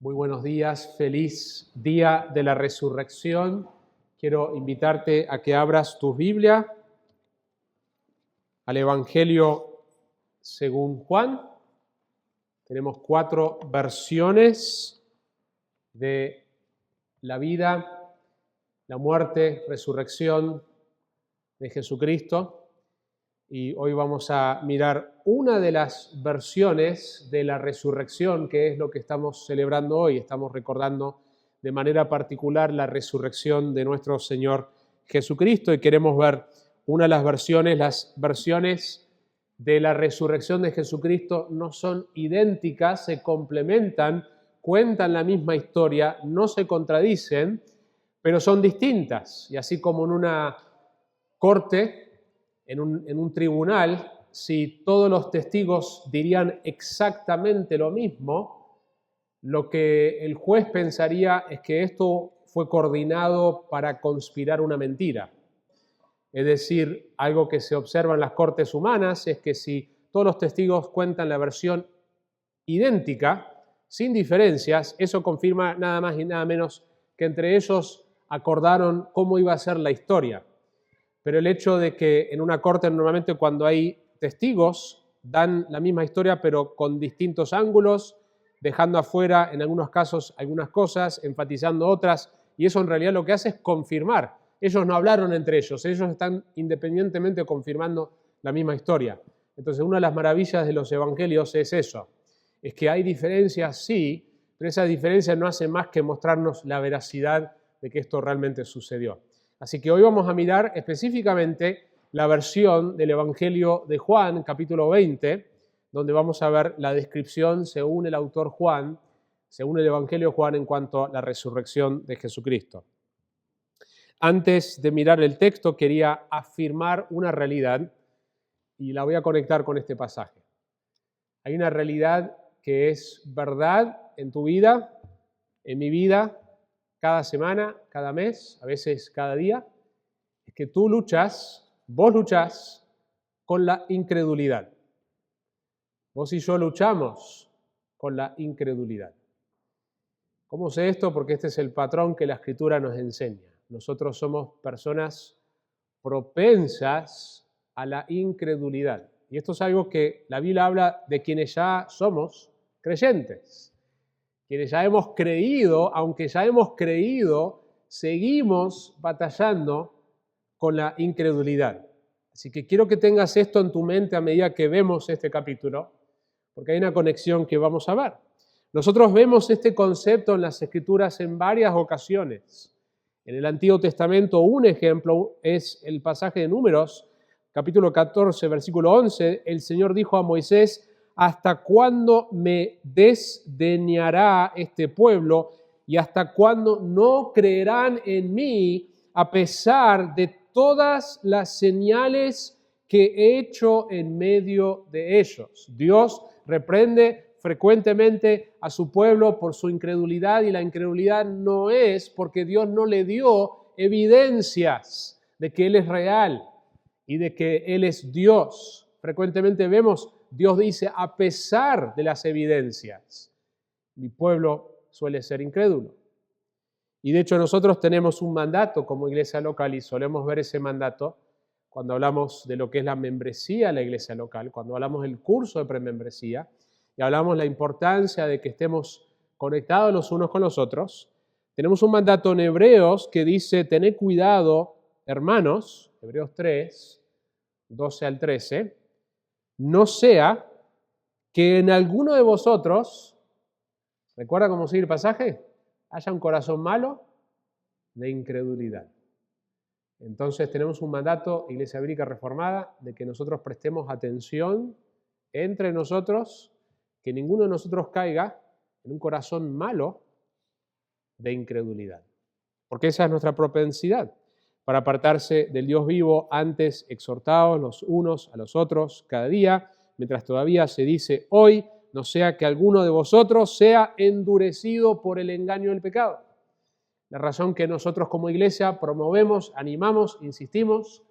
Muy buenos días, feliz día de la resurrección. Quiero invitarte a que abras tu Biblia al Evangelio según Juan. Tenemos 4 versiones de la vida, la muerte, resurrección de Jesucristo. Y hoy vamos a mirar una de las versiones de la resurrección, que es lo que estamos celebrando hoy. Estamos recordando de manera particular la resurrección de nuestro Señor Jesucristo y queremos ver una de las versiones. Las versiones de la resurrección de Jesucristo no son idénticas, se complementan, cuentan la misma historia, no se contradicen, pero son distintas. Y así como en una corte, en un tribunal, si todos los testigos dirían exactamente lo mismo, lo que el juez pensaría es que esto fue coordinado para conspirar una mentira. Es decir, algo que se observa en las cortes humanas es que si todos los testigos cuentan la versión idéntica, sin diferencias, eso confirma nada más y nada menos que entre ellos acordaron cómo iba a ser la historia. Pero el hecho de que en una corte normalmente cuando hay testigos dan la misma historia pero con distintos ángulos, dejando afuera en algunos casos algunas cosas, enfatizando otras, y eso en realidad lo que hace es confirmar. Ellos no hablaron entre ellos están independientemente confirmando la misma historia. Entonces una de las maravillas de los evangelios es eso, es que hay diferencias sí, pero esas diferencias no hacen más que mostrarnos la veracidad de que esto realmente sucedió. Así que hoy vamos a mirar específicamente la versión del Evangelio de Juan, capítulo 20, donde vamos a ver la descripción según el autor Juan, según el Evangelio de Juan en cuanto a la resurrección de Jesucristo. Antes de mirar el texto, quería afirmar una realidad y la voy a conectar con este pasaje. Hay una realidad que es verdad en tu vida, en mi vida, cada semana, cada mes, a veces cada día, es que vos luchás con la incredulidad. Vos y yo luchamos con la incredulidad. ¿Cómo sé esto? Porque este es el patrón que la Escritura nos enseña. Nosotros somos personas propensas a la incredulidad. Y esto es algo que la Biblia habla de quienes ya somos creyentes. Quienes ya hemos creído, aunque ya hemos creído, seguimos batallando con la incredulidad. Así que quiero que tengas esto en tu mente a medida que vemos este capítulo, porque hay una conexión que vamos a ver. Nosotros vemos este concepto en las Escrituras en varias ocasiones. En el Antiguo Testamento un ejemplo es el pasaje de Números, capítulo 14, versículo 11. El Señor dijo a Moisés: ¿hasta cuándo me desdeñará este pueblo y hasta cuándo no creerán en mí a pesar de todas las señales que he hecho en medio de ellos? Dios reprende frecuentemente a su pueblo por su incredulidad, y la incredulidad no es porque Dios no le dio evidencias de que Él es real y de que Él es Dios. Frecuentemente vemos Dios dice, a pesar de las evidencias, mi pueblo suele ser incrédulo. Y de hecho nosotros tenemos un mandato como iglesia local y solemos ver ese mandato cuando hablamos de lo que es la membresía de la iglesia local, cuando hablamos del curso de premembresía y hablamos la importancia de que estemos conectados los unos con los otros. Tenemos un mandato en Hebreos que dice: tened cuidado, hermanos, Hebreos 3, 12 al 13, no sea que en alguno de vosotros, ¿recuerda cómo sigue el pasaje? Haya un corazón malo de incredulidad. Entonces tenemos un mandato, Iglesia Bíblica Reformada, de que nosotros prestemos atención entre nosotros, que ninguno de nosotros caiga en un corazón malo de incredulidad. Porque esa es nuestra propensidad, para apartarse del Dios vivo, antes exhortados los unos a los otros cada día, mientras todavía se dice hoy, no sea que alguno de vosotros sea endurecido por el engaño del pecado. La razón que nosotros como iglesia promovemos, animamos, insistimos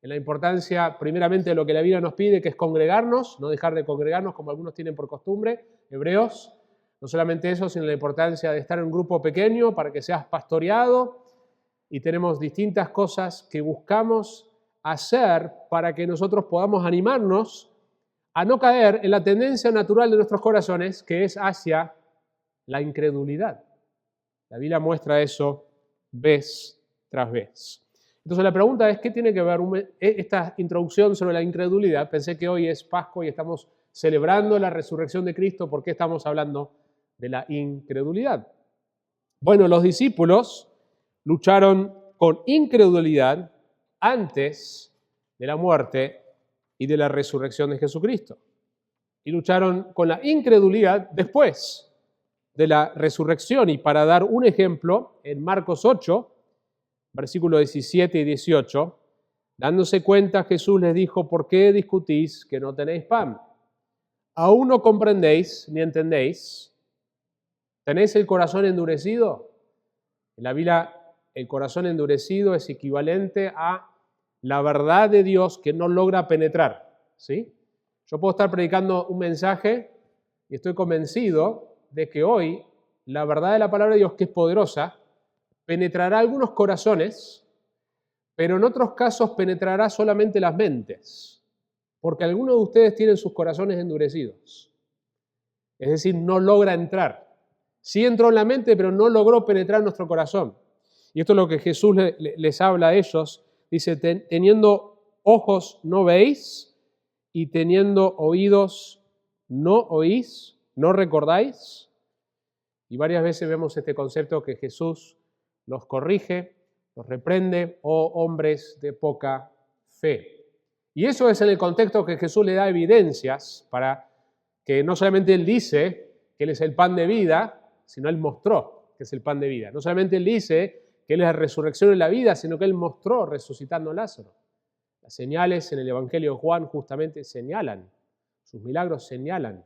en la importancia primeramente de lo que la Biblia nos pide, que es congregarnos, no dejar de congregarnos como algunos tienen por costumbre, hebreos, No solamente eso, sino la importancia de estar en un grupo pequeño para que seas pastoreado, y tenemos distintas cosas que buscamos hacer para que nosotros podamos animarnos a no caer en la tendencia natural de nuestros corazones, que es hacia la incredulidad. La Biblia muestra eso vez tras vez. Entonces la pregunta es, ¿qué tiene que ver esta introducción sobre la incredulidad? Pensé que hoy es Pascua y estamos celebrando la resurrección de Cristo. ¿Por qué estamos hablando de la incredulidad? Bueno, los discípulos lucharon con incredulidad antes de la muerte y de la resurrección de Jesucristo. Y lucharon con la incredulidad después de la resurrección. Y para dar un ejemplo, en Marcos 8, versículos 17 y 18, dándose cuenta, Jesús les dijo, ¿por qué discutís que no tenéis pan? ¿Aún no comprendéis ni entendéis? ¿Tenéis el corazón endurecido? En la Biblia, el corazón endurecido es equivalente a la verdad de Dios que no logra penetrar, ¿sí? Yo puedo estar predicando un mensaje y estoy convencido de que hoy la verdad de la palabra de Dios, que es poderosa, penetrará algunos corazones, pero en otros casos penetrará solamente las mentes, porque algunos de ustedes tienen sus corazones endurecidos. Es decir, no logra entrar. Sí entró en la mente, pero no logró penetrar nuestro corazón. Y esto es lo que Jesús les habla a ellos. Dice, teniendo ojos no veis y teniendo oídos no oís, no recordáis. Y varias veces vemos este concepto que Jesús los corrige, los reprende, oh hombres de poca fe. Y eso es en el contexto que Jesús le da evidencias para que no solamente Él dice que Él es el pan de vida, sino Él mostró que es el pan de vida. No solamente Él dice que Él es la resurrección y la vida, sino que Él mostró resucitando a Lázaro. Las señales en el Evangelio de Juan justamente señalan, sus milagros señalan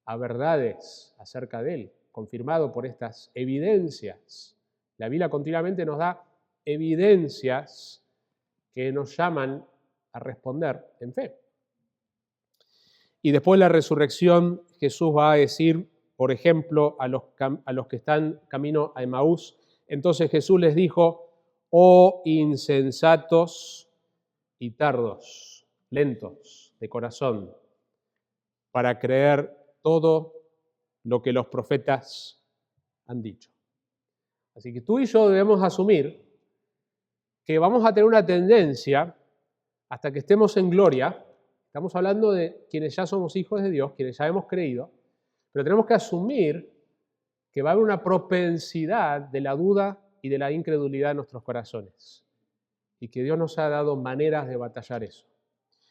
a verdades acerca de Él, confirmado por estas evidencias. La Biblia continuamente nos da evidencias que nos llaman a responder en fe. Y después de la resurrección, Jesús va a decir, por ejemplo, a los que están camino a Emaús, entonces Jesús les dijo, oh insensatos y tardos, lentos de corazón, para creer todo lo que los profetas han dicho. Así que tú y yo debemos asumir que vamos a tener una tendencia, hasta que estemos en gloria, estamos hablando de quienes ya somos hijos de Dios, quienes ya hemos creído, pero tenemos que asumir que va a haber una propensidad de la duda y de la incredulidad en nuestros corazones, y que Dios nos ha dado maneras de batallar eso.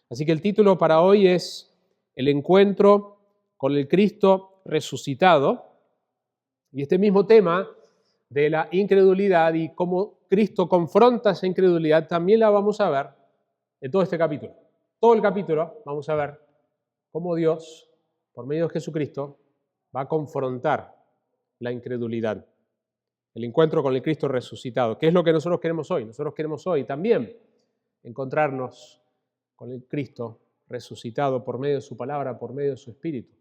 Así que el título para hoy es El encuentro con el Cristo resucitado, y este mismo tema de la incredulidad y cómo Cristo confronta esa incredulidad también la vamos a ver en todo este capítulo. Todo el capítulo vamos a ver cómo Dios, por medio de Jesucristo, va a confrontar la incredulidad. El encuentro con el Cristo resucitado. ¿Qué es lo que nosotros queremos hoy? Nosotros queremos hoy también encontrarnos con el Cristo resucitado por medio de su palabra, por medio de su Espíritu.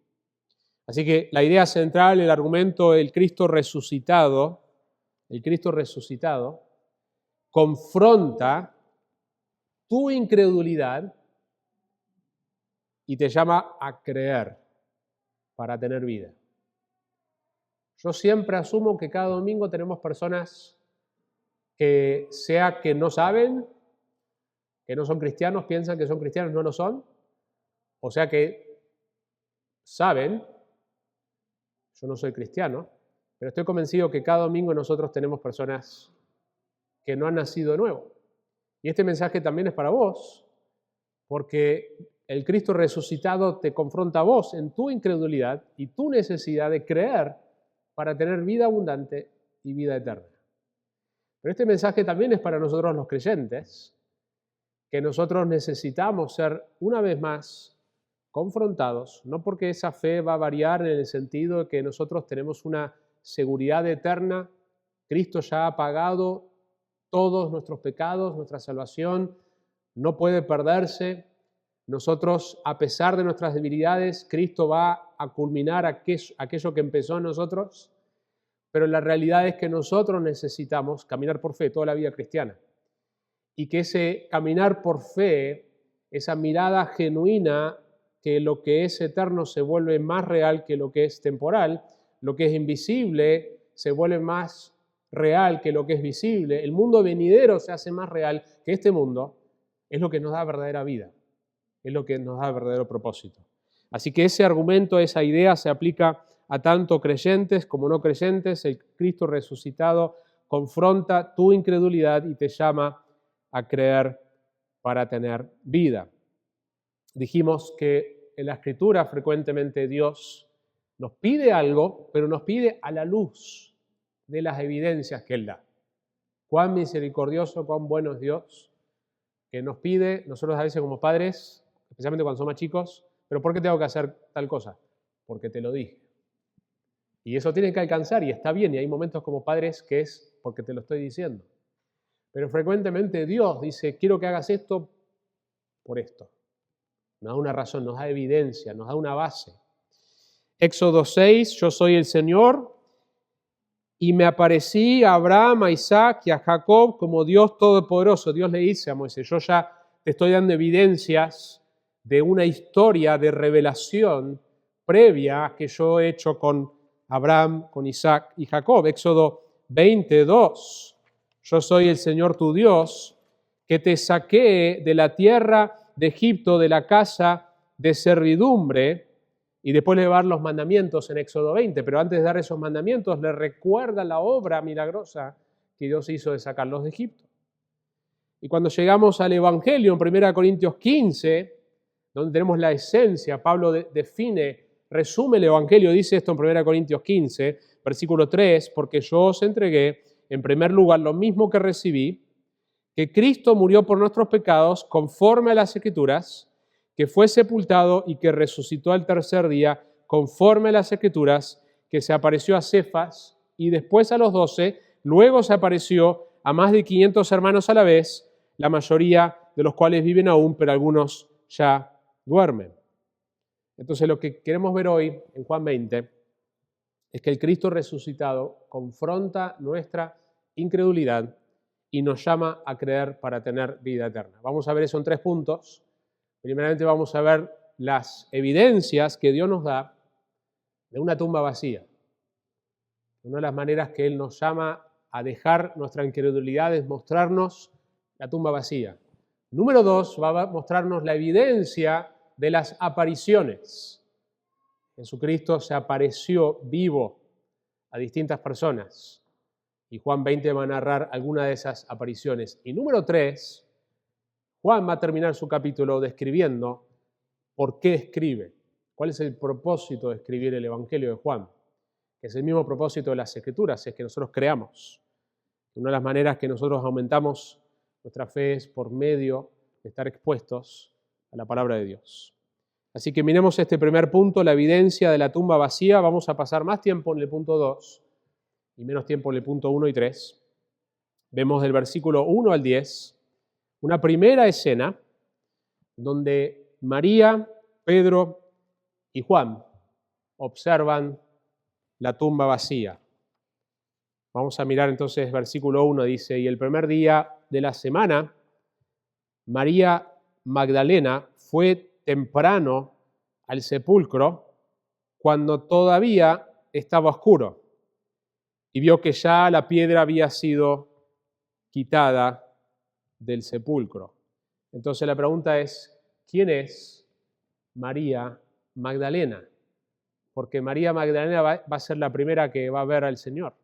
Así que la idea central, el argumento del Cristo resucitado, confronta tu incredulidad y te llama a creer para tener vida. Yo siempre asumo que cada domingo tenemos personas que sea que no saben, que no son cristianos, piensan que son cristianos, no lo son, o sea que saben, yo no soy cristiano, pero estoy convencido que cada domingo nosotros tenemos personas que no han nacido de nuevo. Y este mensaje también es para vos, porque el Cristo resucitado te confronta a vos en tu incredulidad y tu necesidad de creer para tener vida abundante y vida eterna. Pero este mensaje también es para nosotros los creyentes, que nosotros necesitamos ser una vez más confrontados, no porque esa fe va a variar en el sentido de que nosotros tenemos una seguridad eterna, Cristo ya ha pagado todos nuestros pecados, nuestra salvación no puede perderse. Nosotros, a pesar de nuestras debilidades, Cristo va a a culminar aquello que empezó en nosotros, pero la realidad es que nosotros necesitamos caminar por fe toda la vida cristiana. Y que ese caminar por fe, esa mirada genuina, que lo que es eterno se vuelve más real que lo que es temporal, lo que es invisible se vuelve más real que lo que es visible, el mundo venidero se hace más real que este mundo, es lo que nos da verdadera vida, es lo que nos da verdadero propósito. Así que ese argumento, esa idea se aplica a tanto creyentes como no creyentes. El Cristo resucitado confronta tu incredulidad y te llama a creer para tener vida. Dijimos que en la Escritura frecuentemente Dios nos pide algo, pero nos pide a la luz de las evidencias que Él da. Cuán misericordioso, cuán bueno es Dios, que nos pide, nosotros a veces como padres, especialmente cuando somos más chicos, pero ¿por qué tengo que hacer tal cosa? Porque te lo dije. Y eso tiene que alcanzar y está bien, y hay momentos como padres que es porque te lo estoy diciendo. Pero frecuentemente Dios dice, quiero que hagas esto por esto. Nos da una razón, nos da evidencia, nos da una base. Éxodo 6, yo soy el Señor y me aparecí a Abraham, a Isaac y a Jacob como Dios Todopoderoso. Dios le dice a Moisés, yo ya te estoy dando evidencias de una historia de revelación previa que yo he hecho con Abraham, con Isaac y Jacob. Éxodo 22, yo soy el Señor tu Dios, que te saqué de la tierra de Egipto, de la casa de servidumbre, y después le va a dar los mandamientos en Éxodo 20, pero antes de dar esos mandamientos le recuerda la obra milagrosa que Dios hizo de sacarlos de Egipto. Y cuando llegamos al Evangelio en 1 Corintios 15, donde tenemos la esencia, Pablo resume el Evangelio, dice esto en 1 Corintios 15, versículo 3, porque yo os entregué en primer lugar lo mismo que recibí, que Cristo murió por nuestros pecados conforme a las Escrituras, que fue sepultado y que resucitó al tercer día conforme a las Escrituras, que se apareció a Cefas y después a los 12, luego se apareció a más de 500 hermanos a la vez, la mayoría de los cuales viven aún, pero algunos ya duermen. Entonces lo que queremos ver hoy en Juan 20 es que el Cristo resucitado confronta nuestra incredulidad y nos llama a creer para tener vida eterna. Vamos a ver eso en 3 puntos. Primeramente vamos a ver las evidencias que Dios nos da de una tumba vacía. Una de las maneras que Él nos llama a dejar nuestra incredulidad es mostrarnos la tumba vacía. Número 2, va a mostrarnos la evidencia de las apariciones. Jesucristo se apareció vivo a distintas personas. Y Juan 20 va a narrar alguna de esas apariciones. Y número 3, Juan va a terminar su capítulo describiendo por qué escribe, cuál es el propósito de escribir el Evangelio de Juan, que es el mismo propósito de las Escrituras, es que nosotros creamos. Una de las maneras que nosotros aumentamos nuestra fe es por medio de estar expuestos a la palabra de Dios. Así que miremos este primer punto, la evidencia de la tumba vacía. Vamos a pasar más tiempo en el punto 2 y menos tiempo en el punto 1 y 3. Vemos del versículo 1 al 10 una primera escena donde María, Pedro y Juan observan la tumba vacía. Vamos a mirar entonces versículo 1, dice, y el primer día de la semana, María Magdalena fue temprano al sepulcro cuando todavía estaba oscuro y vio que ya la piedra había sido quitada del sepulcro. Entonces la pregunta es, ¿quién es María Magdalena? Porque María Magdalena va a ser la primera que va a ver al Señor.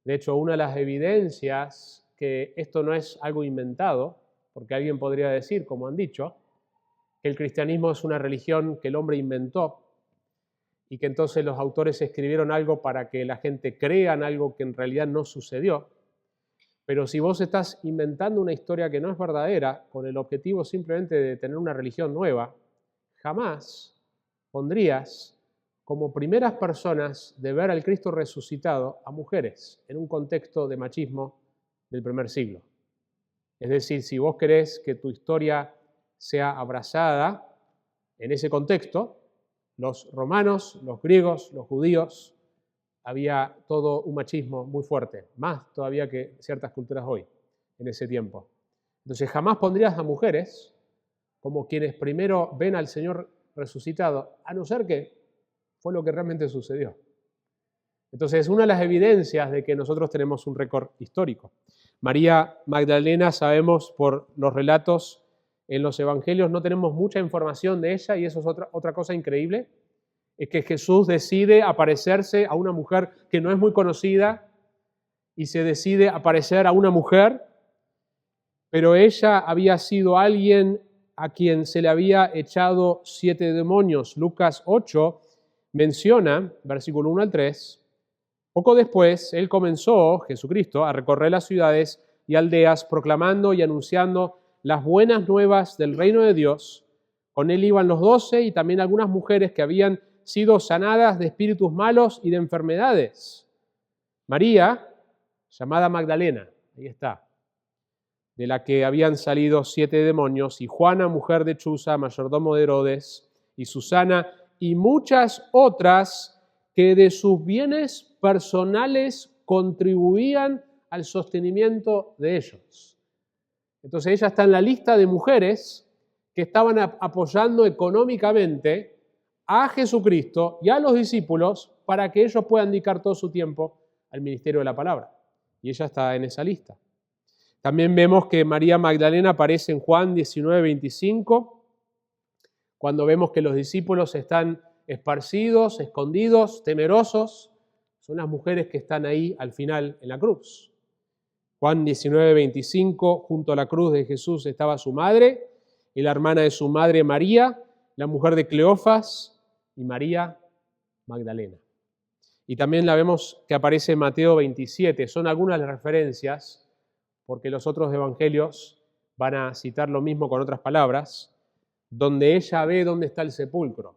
De hecho, una de las evidencias que esto no es algo inventado, porque alguien podría decir, como han dicho, que el cristianismo es una religión que el hombre inventó y que entonces los autores escribieron algo para que la gente crea en algo que en realidad no sucedió. Pero si vos estás inventando una historia que no es verdadera, con el objetivo simplemente de tener una religión nueva, jamás pondrías como primeras personas de ver al Cristo resucitado a mujeres en un contexto de machismo del primer siglo. Es decir, si vos querés que tu historia sea abrazada en ese contexto, los romanos, los griegos, los judíos, había todo un machismo muy fuerte, más todavía que ciertas culturas hoy, en ese tiempo. Entonces jamás pondrías a mujeres como quienes primero ven al Señor resucitado, a no ser que fue lo que realmente sucedió. Entonces, es una de las evidencias de que nosotros tenemos un récord histórico. María Magdalena, sabemos por los relatos en los evangelios, no tenemos mucha información de ella, y eso es otra cosa increíble, es que Jesús decide aparecerse a una mujer que no es muy conocida y se decide aparecer a una mujer, pero ella había sido alguien a quien se le había echado 7 demonios. Lucas 8 menciona, versículo 1 al 3, poco después, él comenzó, Jesucristo, a recorrer las ciudades y aldeas, proclamando y anunciando las buenas nuevas del reino de Dios. Con él iban los 12 y también algunas mujeres que habían sido sanadas de espíritus malos y de enfermedades. María, llamada Magdalena, ahí está, de la que habían salido 7 demonios, y Juana, mujer de Chuza, mayordomo de Herodes, y Susana, y muchas otras que de sus bienes personales contribuían al sostenimiento de ellos. Entonces ella está en la lista de mujeres que estaban apoyando económicamente a Jesucristo y a los discípulos para que ellos puedan dedicar todo su tiempo al ministerio de la palabra. Y ella está en esa lista. También vemos que María Magdalena aparece en Juan 19:25, cuando vemos que los discípulos están esparcidos, escondidos, temerosos. Son las mujeres que están ahí al final en la cruz. Juan 19:25, junto a la cruz de Jesús estaba su madre y la hermana de su madre María, la mujer de Cleofas, y María Magdalena. Y también la vemos que aparece en Mateo 27. Son algunas de las referencias, porque los otros evangelios van a citar lo mismo con otras palabras, donde ella ve dónde está el sepulcro.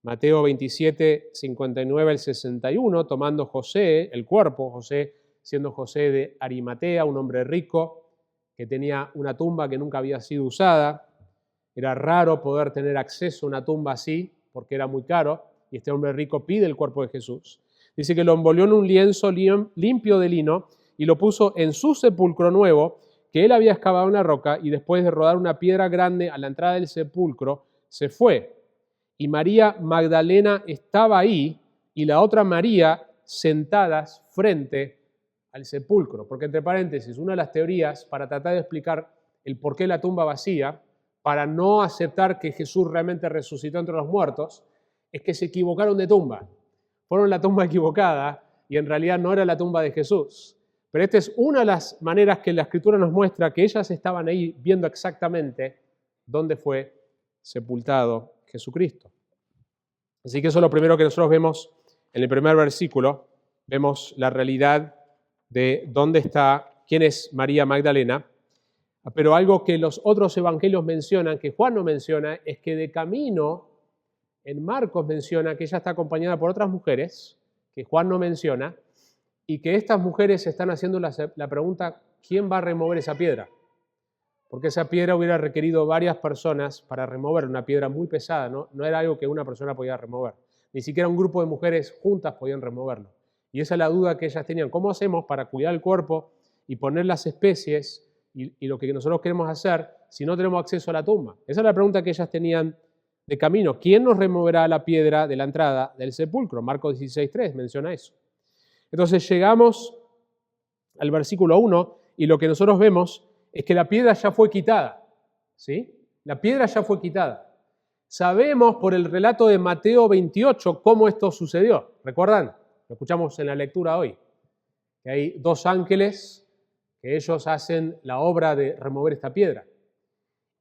Mateo 27, 59 al 61, tomando José, el cuerpo, José siendo José de Arimatea, un hombre rico que tenía una tumba que nunca había sido usada. Era raro poder tener acceso a una tumba así, porque era muy caro, y este hombre rico pide el cuerpo de Jesús. Dice que lo envolvió en un lienzo limpio de lino y lo puso en su sepulcro nuevo, que él había excavado en la roca, y después de rodar una piedra grande a la entrada del sepulcro, se fue. Y María Magdalena estaba ahí, y la otra María sentadas frente al sepulcro. Porque, entre paréntesis, una de las teorías para tratar de explicar el por qué la tumba vacía, para no aceptar que Jesús realmente resucitó entre los muertos, es que se equivocaron de tumba. Fueron la tumba equivocada y en realidad no era la tumba de Jesús. Pero esta es una de las maneras que la Escritura nos muestra que ellas estaban ahí viendo exactamente dónde fue sepultado Jesucristo. Así que eso es lo primero que nosotros vemos en el primer versículo. Vemos la realidad de dónde está, quién es María Magdalena. Pero algo que los otros evangelios mencionan, que Juan no menciona, es que de camino, en Marcos menciona que ella está acompañada por otras mujeres, que Juan no menciona, y que estas mujeres están haciendo la pregunta, ¿quién va a remover esa piedra? Porque esa piedra hubiera requerido varias personas para remover, una piedra muy pesada, no era algo que una persona podía remover. Ni siquiera un grupo de mujeres juntas podían removerlo. Y esa es la duda que ellas tenían. ¿Cómo hacemos para cuidar el cuerpo y poner las especies y lo que nosotros queremos hacer si no tenemos acceso a la tumba? Esa es la pregunta que ellas tenían de camino. ¿Quién nos removerá la piedra de la entrada del sepulcro? Marcos 16:3 menciona eso. Entonces llegamos al versículo 1 y lo que nosotros vemos es que la piedra ya fue quitada. ¿Sí? La piedra ya fue quitada. Sabemos por el relato de Mateo 28 cómo esto sucedió. ¿Recuerdan? Lo escuchamos en la lectura hoy. Que hay 2 ángeles que ellos hacen la obra de remover esta piedra.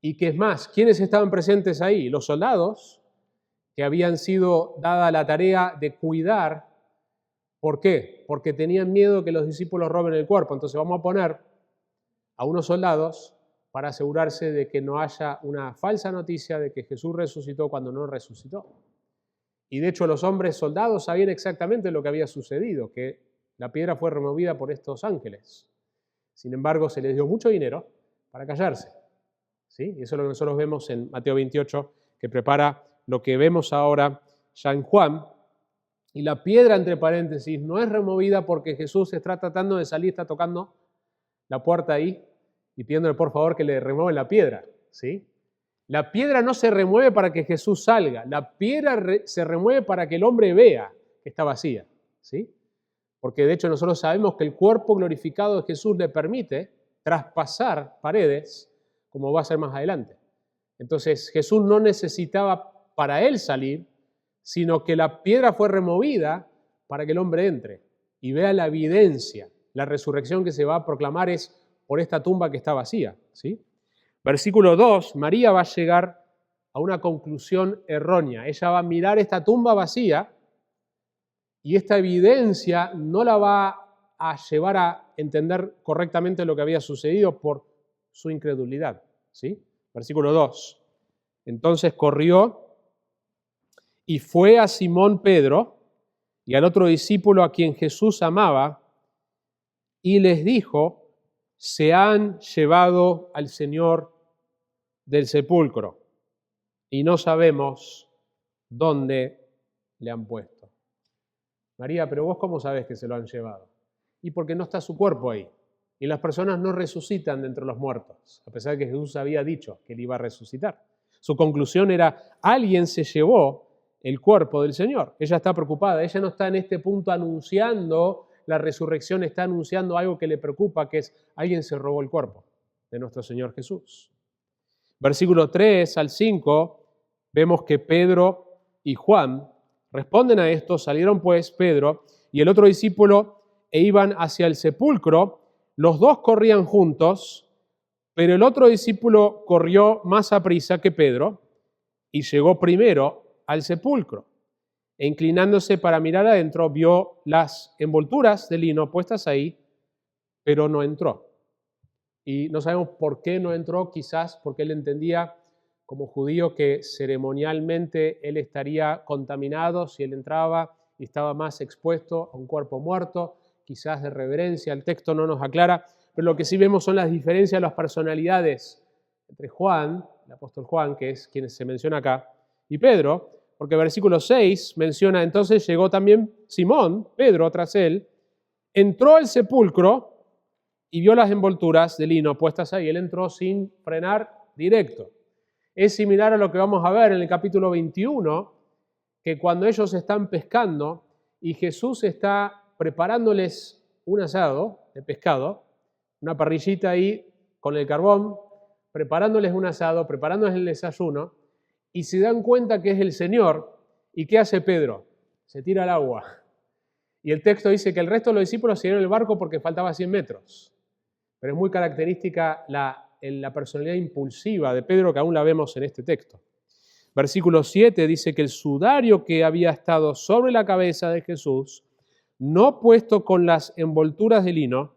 Y que es más, ¿quiénes estaban presentes ahí? Los soldados que habían sido dada la tarea de cuidar. ¿Por qué? Porque tenían miedo que los discípulos roben el cuerpo. Entonces vamos a poner a unos soldados para asegurarse de que no haya una falsa noticia de que Jesús resucitó cuando no resucitó. Y de hecho los hombres soldados sabían exactamente lo que había sucedido, que la piedra fue removida por estos ángeles. Sin embargo, se les dio mucho dinero para callarse. ¿Sí? Y eso es lo que nosotros vemos en Mateo 28, que prepara lo que vemos ahora ya en Juan, y la piedra, entre paréntesis, no es removida porque Jesús está tratando de salir, está tocando la puerta ahí y pidiéndole por favor que le remueven la piedra, ¿sí? La piedra no se remueve para que Jesús salga, la piedra se remueve para que el hombre vea que está vacía, ¿sí? Porque de hecho nosotros sabemos que el cuerpo glorificado de Jesús le permite traspasar paredes, como va a ser más adelante. Entonces Jesús no necesitaba para él salir, sino que la piedra fue removida para que el hombre entre y vea la evidencia. La resurrección que se va a proclamar es por esta tumba que está vacía, ¿sí? Versículo 2, María va a llegar a una conclusión errónea. Ella va a mirar esta tumba vacía y esta evidencia no la va a llevar a entender correctamente lo que había sucedido por su incredulidad, ¿sí? Versículo 2. Entonces corrió y fue a Simón Pedro y al otro discípulo a quien Jesús amaba y les dijo: se han llevado al Señor del sepulcro y no sabemos dónde le han puesto. María, pero vos ¿cómo sabés que se lo han llevado? Y porque no está su cuerpo ahí. Y las personas no resucitan de entre los muertos, a pesar de que Jesús había dicho que él iba a resucitar. Su conclusión era: alguien se llevó el cuerpo del Señor. Ella está preocupada, ella no está en este punto anunciando la resurrección, está anunciando algo que le preocupa, que es: alguien se robó el cuerpo de nuestro Señor Jesús. Versículo 3 al 5, vemos que Pedro y Juan responden a esto. Salieron pues Pedro y el otro discípulo e iban hacia el sepulcro. Los dos corrían juntos, pero el otro discípulo corrió más aprisa que Pedro y llegó primero al sepulcro. E inclinándose para mirar adentro, vio las envolturas de lino puestas ahí, pero no entró. Y no sabemos por qué no entró, quizás porque él entendía como judío que ceremonialmente él estaría contaminado si él entraba y estaba más expuesto a un cuerpo muerto, quizás de reverencia. El texto no nos aclara, pero lo que sí vemos son las diferencias de las personalidades entre Juan, el apóstol Juan, que es quien se menciona acá, y Pedro, porque versículo 6 menciona: entonces llegó también Simón, Pedro, tras él, entró al sepulcro y vio las envolturas de lino puestas ahí. Él entró sin frenar, directo. Es similar a lo que vamos a ver en el capítulo 21, que cuando ellos están pescando y Jesús está preparándoles un asado de pescado, una parrillita ahí con el carbón, preparándoles un asado, preparándoles el desayuno, y se dan cuenta que es el Señor. ¿Y qué hace Pedro? Se tira al agua. Y el texto dice que el resto de los discípulos siguieron el barco porque faltaba 100 metros. Pero es muy característica la personalidad impulsiva de Pedro, que aún la vemos en este texto. Versículo 7 dice que el sudario que había estado sobre la cabeza de Jesús, no puesto con las envolturas de lino,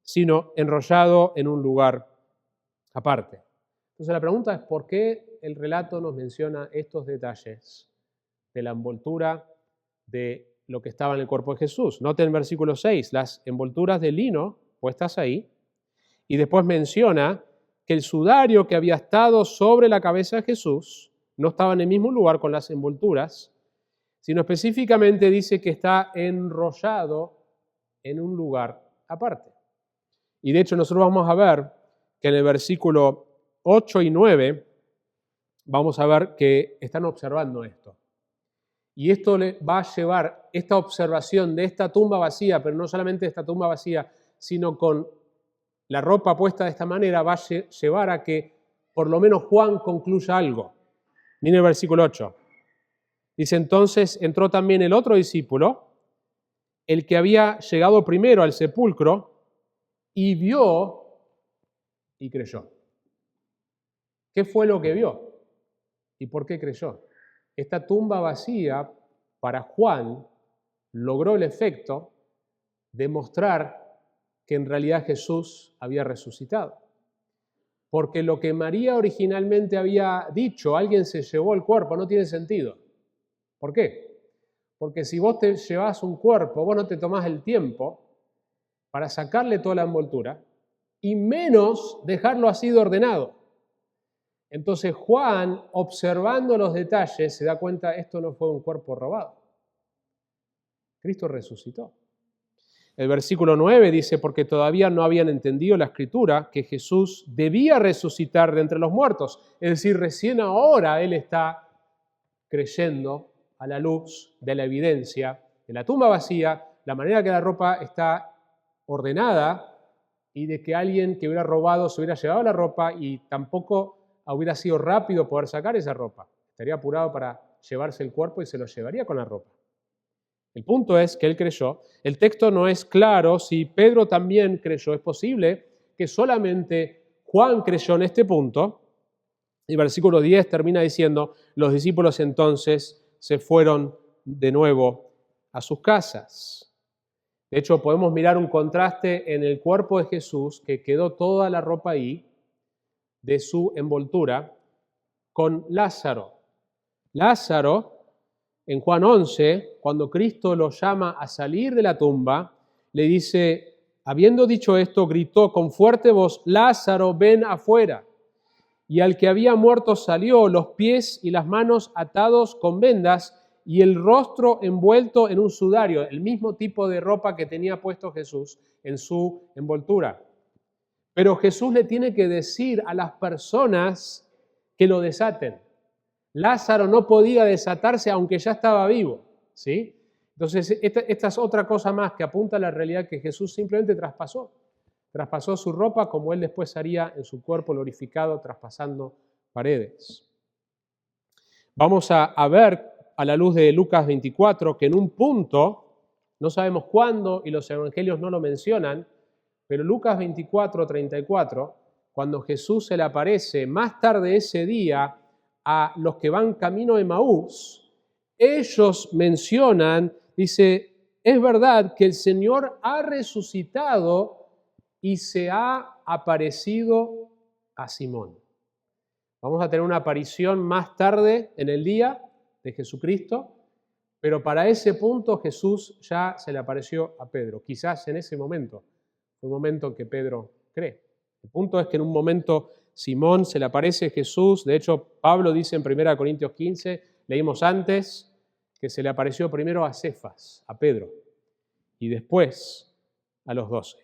sino enrollado en un lugar aparte. Entonces la pregunta es: ¿por qué el relato nos menciona estos detalles de la envoltura de lo que estaba en el cuerpo de Jesús? Noten el versículo 6, las envolturas de lino puestas ahí, y después menciona que el sudario que había estado sobre la cabeza de Jesús no estaba en el mismo lugar con las envolturas, sino específicamente dice que está enrollado en un lugar aparte. Y de hecho nosotros vamos a ver que en el versículo 8 y 9 vamos a ver que están observando esto. Y esto le va a llevar, esta observación de esta tumba vacía, pero no solamente esta tumba vacía, sino con la ropa puesta de esta manera, va a llevar a que por lo menos Juan concluya algo. Mire el versículo 8. Dice: entonces entró también el otro discípulo, el que había llegado primero al sepulcro, y vio y creyó. ¿Qué fue lo que vio? ¿Y por qué creyó? Esta tumba vacía, para Juan, logró el efecto de mostrar que en realidad Jesús había resucitado. Porque lo que María originalmente había dicho, alguien se llevó el cuerpo, no tiene sentido. ¿Por qué? Porque si vos te llevás un cuerpo, vos no te tomás el tiempo para sacarle toda la envoltura y menos dejarlo así de ordenado. Entonces Juan, observando los detalles, se da cuenta, esto no fue un cuerpo robado. Cristo resucitó. El versículo 9 dice, porque todavía no habían entendido la Escritura, que Jesús debía resucitar de entre los muertos. Es decir, recién ahora Él está creyendo a la luz de la evidencia de la tumba vacía, la manera que la ropa está ordenada y de que alguien que hubiera robado se hubiera llevado la ropa y tampoco hubiera sido rápido poder sacar esa ropa. Estaría apurado para llevarse el cuerpo y se lo llevaría con la ropa. El punto es que él creyó. El texto no es claro si Pedro también creyó. Es posible que solamente Juan creyó en este punto. Y versículo 10 termina diciendo, los discípulos entonces se fueron de nuevo a sus casas. De hecho, podemos mirar un contraste en el cuerpo de Jesús, que quedó toda la ropa ahí, de su envoltura, con Lázaro. Lázaro, en Juan 11, cuando Cristo lo llama a salir de la tumba, le dice, habiendo dicho esto, gritó con fuerte voz, Lázaro, ven afuera. Y al que había muerto salió, los pies y las manos atados con vendas y el rostro envuelto en un sudario, el mismo tipo de ropa que tenía puesto Jesús en su envoltura. Pero Jesús le tiene que decir a las personas que lo desaten. Lázaro no podía desatarse aunque ya estaba vivo, ¿sí? Entonces, esta es otra cosa más que apunta a la realidad que Jesús simplemente traspasó su ropa como él después haría en su cuerpo glorificado, traspasando paredes. Vamos a ver a la luz de Lucas 24 que en un punto, no sabemos cuándo y los evangelios no lo mencionan, pero Lucas 24, 34, cuando Jesús se le aparece más tarde ese día a los que van camino de Emaús, ellos mencionan, dice, es verdad que el Señor ha resucitado y se ha aparecido a Simón. Vamos a tener una aparición más tarde en el día de Jesucristo, pero para ese punto Jesús ya se le apareció a Pedro. Quizás en ese momento fue un momento en que Pedro cree. El punto es que en un momento Simón se le aparece Jesús. De hecho, Pablo dice en 1 Corintios 15, leímos antes, que se le apareció primero a Cefas, a Pedro, y después a los 12.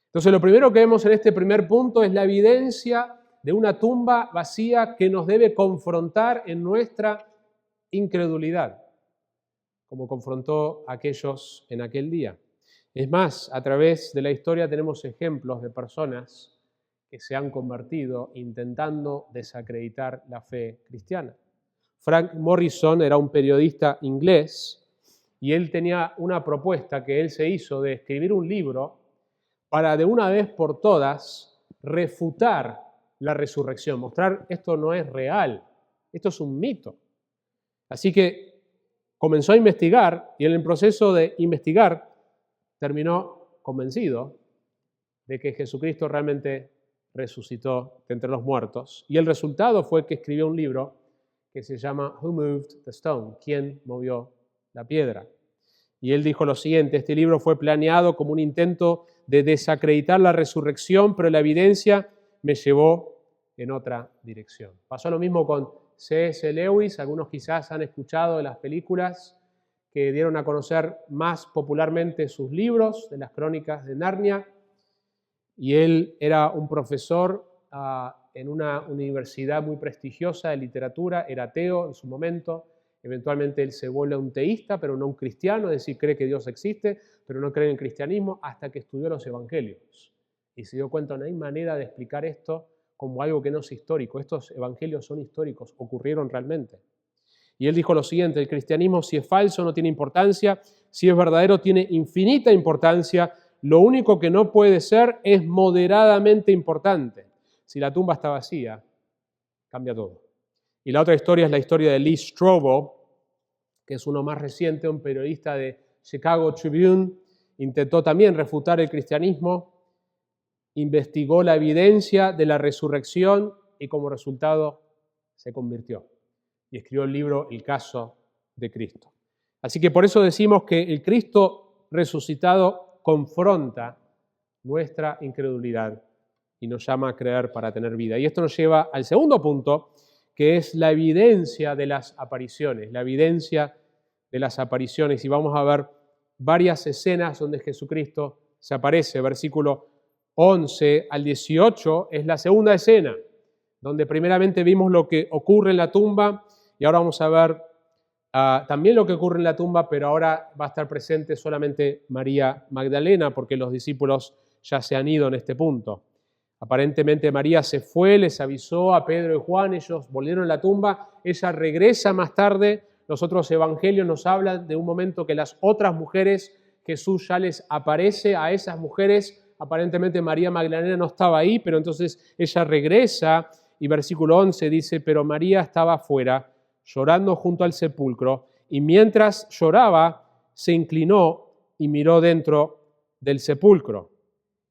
Entonces, lo primero que vemos en este primer punto es la evidencia de una tumba vacía que nos debe confrontar en nuestra incredulidad, como confrontó a aquellos en aquel día. Es más, a través de la historia tenemos ejemplos de personas que se han convertido intentando desacreditar la fe cristiana. Frank Morrison era un periodista inglés y él tenía una propuesta que él se hizo de escribir un libro para de una vez por todas refutar la resurrección, mostrar esto no es real, esto es un mito. Así que comenzó a investigar y en el proceso de investigar terminó convencido de que Jesucristo realmente resucitó de entre los muertos. Y el resultado fue que escribió un libro que se llama Who Moved the Stone? ¿Quién movió la piedra? Y él dijo lo siguiente, este libro fue planeado como un intento de desacreditar la resurrección, pero la evidencia me llevó en otra dirección. Pasó lo mismo con C.S. Lewis, algunos quizás han escuchado de las películas que dieron a conocer más popularmente sus libros de las crónicas de Narnia, y él era un profesor en una universidad muy prestigiosa de literatura, era ateo en su momento, eventualmente él se vuelve un teísta, pero no un cristiano, es decir, cree que Dios existe, pero no cree en el cristianismo, hasta que estudió los evangelios. Y se dio cuenta, no hay manera de explicar esto como algo que no es histórico. Estos evangelios son históricos, ocurrieron realmente. Y él dijo lo siguiente, el cristianismo si es falso no tiene importancia, si es verdadero tiene infinita importancia, lo único que no puede ser es moderadamente importante. Si la tumba está vacía, cambia todo. Y la otra historia es la historia de Lee Strobel, que es uno más reciente, un periodista de Chicago Tribune, intentó también refutar el cristianismo, investigó la evidencia de la resurrección y como resultado se convirtió y escribió el libro El caso de Cristo. Así que por eso decimos que el Cristo resucitado confronta nuestra incredulidad y nos llama a creer para tener vida. Y esto nos lleva al segundo punto, que es la evidencia de las apariciones, la evidencia de las apariciones. Y vamos a ver varias escenas donde Jesucristo se aparece. Versículo 11 al 18 es la segunda escena, donde primeramente vimos lo que ocurre en la tumba y ahora vamos a ver también lo que ocurre en la tumba, pero ahora va a estar presente solamente María Magdalena porque los discípulos ya se han ido en este punto. Aparentemente María se fue, les avisó a Pedro y Juan, ellos volvieron a la tumba, ella regresa más tarde. Los otros evangelios nos hablan de un momento que las otras mujeres, Jesús ya les aparece a esas mujeres. Aparentemente María Magdalena no estaba ahí, pero entonces ella regresa y versículo 11 dice, pero María estaba afuera, llorando junto al sepulcro, y mientras lloraba, se inclinó y miró dentro del sepulcro,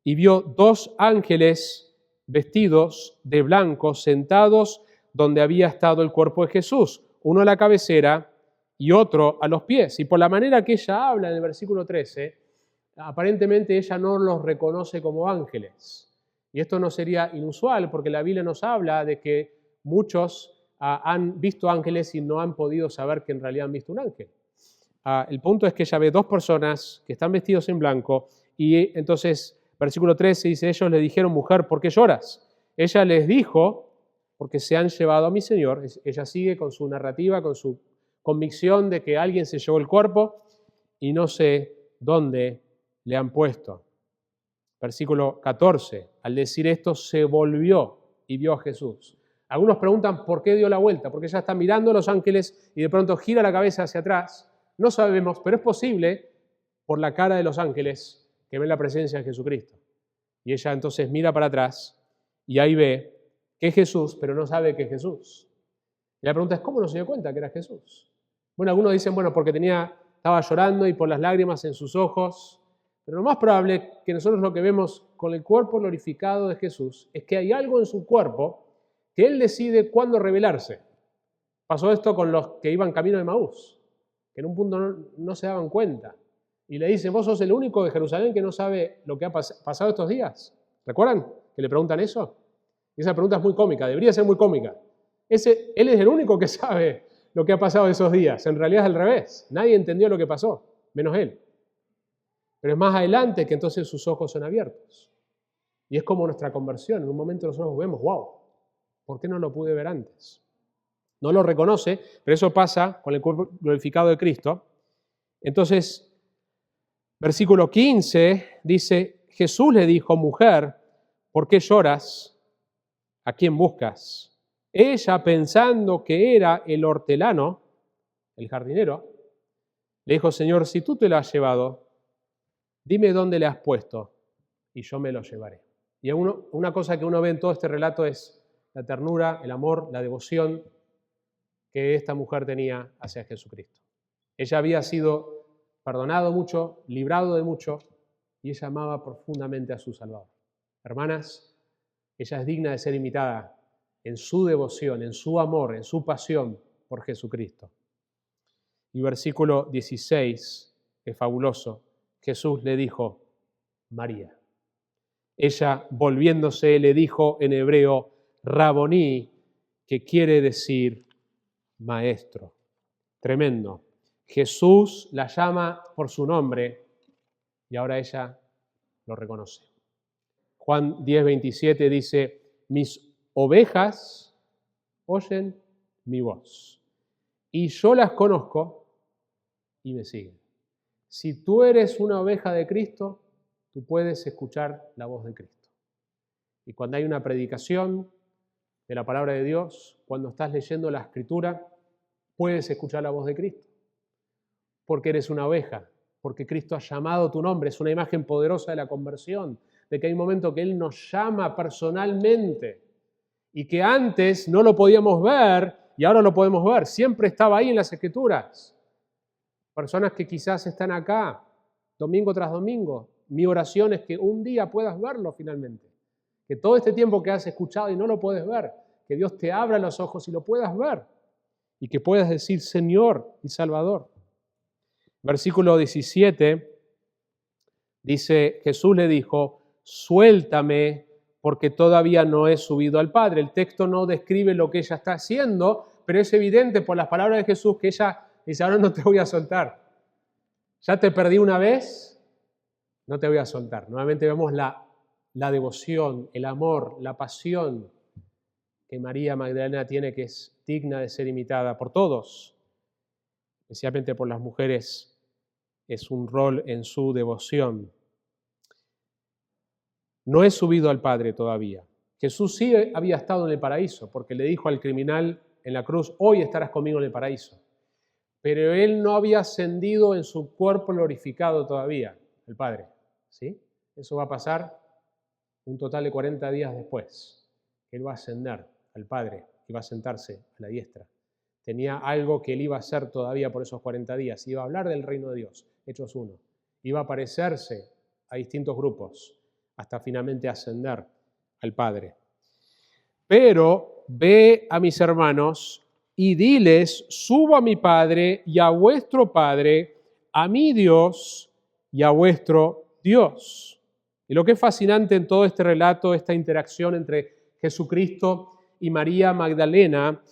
y vio 2 ángeles vestidos de blanco sentados donde había estado el cuerpo de Jesús, uno a la cabecera y otro a los pies. Y por la manera que ella habla en el versículo 13, aparentemente ella no los reconoce como ángeles. Y esto no sería inusual porque la Biblia nos habla de que muchos han visto ángeles y no han podido saber que en realidad han visto un ángel. El punto es que ella ve 2 personas que están vestidos en blanco y entonces, versículo 13 dice, ellos le dijeron, mujer, ¿por qué lloras? Ella les dijo, porque se han llevado a mi Señor. Ella sigue con su narrativa, con su convicción de que alguien se llevó el cuerpo y no sé dónde le han puesto. Versículo 14, al decir esto se volvió y vio a Jesús. Algunos preguntan por qué dio la vuelta, porque ella está mirando a los ángeles y de pronto gira la cabeza hacia atrás. No sabemos, pero es posible por la cara de los ángeles que ven la presencia de Jesucristo. Y ella entonces mira para atrás y ahí ve que es Jesús, pero no sabe que es Jesús. Y la pregunta es, ¿cómo no se dio cuenta que era Jesús? Bueno, algunos dicen, bueno, porque estaba llorando y por las lágrimas en sus ojos. Pero lo más probable que nosotros lo que vemos con el cuerpo glorificado de Jesús es que hay algo en su cuerpo que Él decide cuándo revelarse. Pasó esto con los que iban camino de Emaús, que en un punto no se daban cuenta. Y le dice, vos sos el único de Jerusalén que no sabe lo que ha pasado estos días. ¿Recuerdan que le preguntan eso? Y esa pregunta es muy cómica, debería ser muy cómica. Él es el único que sabe lo que ha pasado esos días. En realidad es al revés. Nadie entendió lo que pasó, menos Él. Pero es más adelante que entonces sus ojos son abiertos. Y es como nuestra conversión. En un momento nosotros vemos, wow, ¿por qué no lo pude ver antes? No lo reconoce, pero eso pasa con el cuerpo glorificado de Cristo. Entonces, versículo 15 dice, Jesús le dijo, mujer, ¿por qué lloras? ¿A quién buscas? Ella, pensando que era el hortelano, el jardinero, le dijo, Señor, si tú te lo has llevado, dime dónde le has puesto y yo me lo llevaré. Y una cosa que uno ve en todo este relato es la ternura, el amor, la devoción que esta mujer tenía hacia Jesucristo. Ella había sido perdonado mucho, librado de mucho, y ella amaba profundamente a su Salvador. Hermanas, ella es digna de ser imitada en su devoción, en su amor, en su pasión por Jesucristo. Y versículo 16 es fabuloso. Jesús le dijo, María. Ella, volviéndose, le dijo en hebreo, Raboní, que quiere decir maestro. Tremendo. Jesús la llama por su nombre y ahora ella lo reconoce. Juan 10:27 dice, mis ovejas oyen mi voz y yo las conozco y me siguen. Si tú eres una oveja de Cristo, tú puedes escuchar la voz de Cristo. Y cuando hay una predicación de la palabra de Dios, cuando estás leyendo la Escritura, puedes escuchar la voz de Cristo. Porque eres una oveja, porque Cristo ha llamado tu nombre. Es una imagen poderosa de la conversión, de que hay un momento que Él nos llama personalmente y que antes no lo podíamos ver y ahora lo podemos ver. Siempre estaba ahí en las Escrituras. Personas que quizás están acá domingo tras domingo, mi oración es que un día puedas verlo finalmente. Que todo este tiempo que has escuchado y no lo puedes ver, que Dios te abra los ojos y lo puedas ver. Y que puedas decir Señor y Salvador. Versículo 17 dice, Jesús le dijo, suéltame porque todavía no he subido al Padre. El texto no describe lo que ella está haciendo, pero es evidente por las palabras de Jesús que ella dice, ahora no te voy a soltar. Ya te perdí una vez, no te voy a soltar. Nuevamente vemos la devoción, el amor, la pasión que María Magdalena tiene, que es digna de ser imitada por todos, especialmente por las mujeres, es un rol en su devoción. No he subido al Padre todavía. Jesús sí había estado en el paraíso, porque le dijo al criminal en la cruz, hoy estarás conmigo en el paraíso. Pero él no había ascendido en su cuerpo glorificado todavía, el Padre. ¿Sí? Eso va a pasar un total de 40 días después. Él va a ascender al Padre y va a sentarse a la diestra. Tenía algo que él iba a hacer todavía por esos 40 días. Iba a hablar del reino de Dios, Hechos 1. Iba a aparecerse a distintos grupos hasta finalmente ascender al Padre. Pero ve a mis hermanos y diles, subo a mi Padre y a vuestro Padre, a mi Dios y a vuestro Dios. Y lo que es fascinante en todo este relato, esta interacción entre Jesucristo y María Magdalena,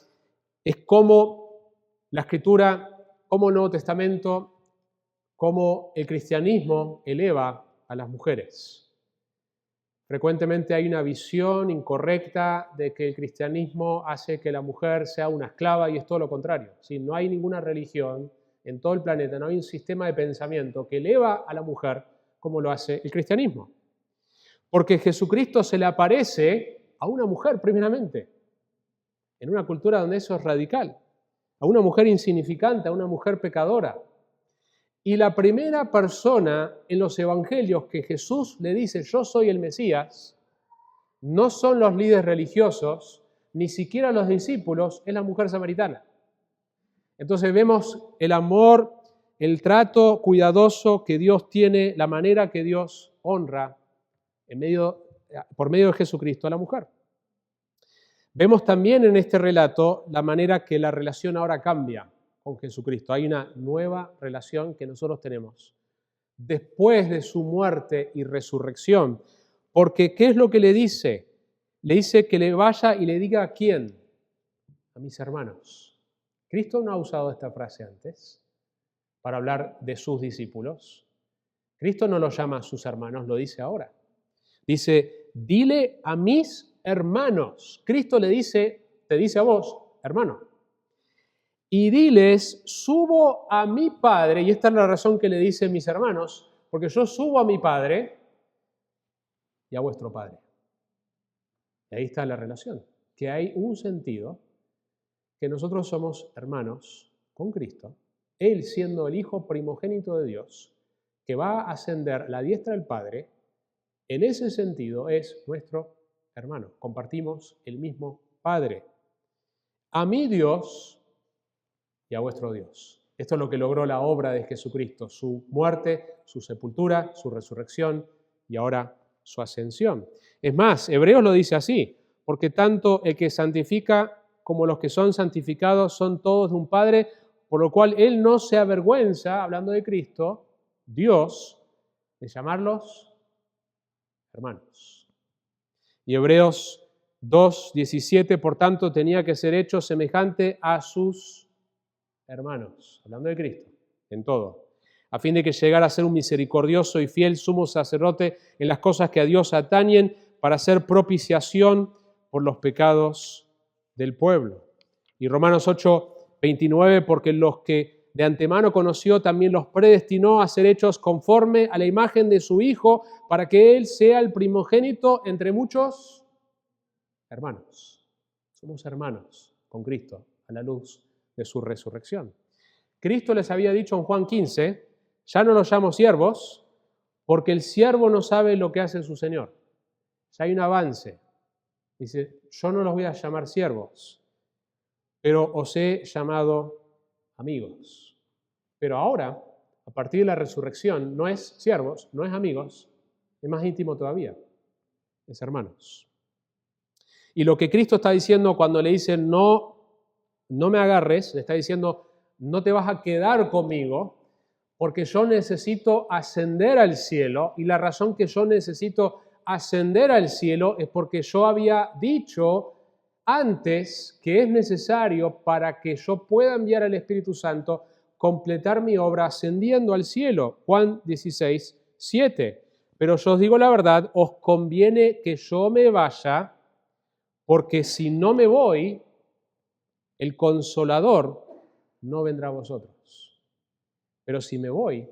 es cómo la Escritura, cómo el Nuevo Testamento, cómo el cristianismo eleva a las mujeres. Frecuentemente hay una visión incorrecta de que el cristianismo hace que la mujer sea una esclava y es todo lo contrario. ¿Sí? No hay ninguna religión en todo el planeta, no hay un sistema de pensamiento que eleva a la mujer como lo hace el cristianismo. Porque Jesucristo se le aparece a una mujer primeramente, en una cultura donde eso es radical, a una mujer insignificante, a una mujer pecadora. Y la primera persona en los evangelios que Jesús le dice, yo soy el Mesías, no son los líderes religiosos, ni siquiera los discípulos, es la mujer samaritana. Entonces vemos el amor, el trato cuidadoso que Dios tiene, la manera que Dios honra por medio de Jesucristo a la mujer. Vemos también en este relato la manera que la relación ahora cambia con Jesucristo. Hay una nueva relación que nosotros tenemos después de su muerte y resurrección. Porque, ¿qué es lo que le dice? Le dice que le vaya y le diga a quién, a mis hermanos. Cristo no ha usado esta frase antes para hablar de sus discípulos. Cristo no los llama a sus hermanos, lo dice ahora. Dice, dile a mis hermanos. Cristo le dice, te dice a vos, hermano. Y diles, subo a mi Padre, y esta es la razón que le dice mis hermanos, porque yo subo a mi Padre y a vuestro Padre. Y ahí está la relación, que hay un sentido, que nosotros somos hermanos con Cristo, Él siendo el Hijo primogénito de Dios, que va a ascender a la diestra del Padre, en ese sentido es nuestro hermano, compartimos el mismo Padre. A mi Dios y a vuestro Dios. Esto es lo que logró la obra de Jesucristo, su muerte, su sepultura, su resurrección y ahora su ascensión. Es más, Hebreos lo dice así, porque tanto el que santifica como los que son santificados son todos de un Padre, por lo cual Él no se avergüenza, hablando de Cristo, Dios, de llamarlos hermanos. Y Hebreos 2:17, por tanto, tenía que ser hecho semejante a sus hermanos, hablando de Cristo, en todo, a fin de que llegara a ser un misericordioso y fiel sumo sacerdote en las cosas que a Dios atañen para hacer propiciación por los pecados del pueblo. Y Romanos 8:29, porque los que de antemano conoció también los predestinó a ser hechos conforme a la imagen de su Hijo, para que Él sea el primogénito entre muchos hermanos. Somos hermanos con Cristo a la luz de su resurrección. Cristo les había dicho en Juan 15, ya no los llamo siervos, porque el siervo no sabe lo que hace su Señor. Ya hay un avance. Dice, yo no los voy a llamar siervos, pero os he llamado amigos. Pero ahora, a partir de la resurrección, no es siervos, no es amigos, es más íntimo todavía, es hermanos. Y lo que Cristo está diciendo cuando le dice no me agarres, le está diciendo no te vas a quedar conmigo porque yo necesito ascender al cielo y la razón que yo necesito ascender al cielo es porque yo había dicho antes que es necesario para que yo pueda enviar al Espíritu Santo completar mi obra ascendiendo al cielo. Juan 16, 7. Pero yo os digo la verdad, os conviene que yo me vaya, porque si no me voy, el Consolador no vendrá a vosotros. Pero si me voy,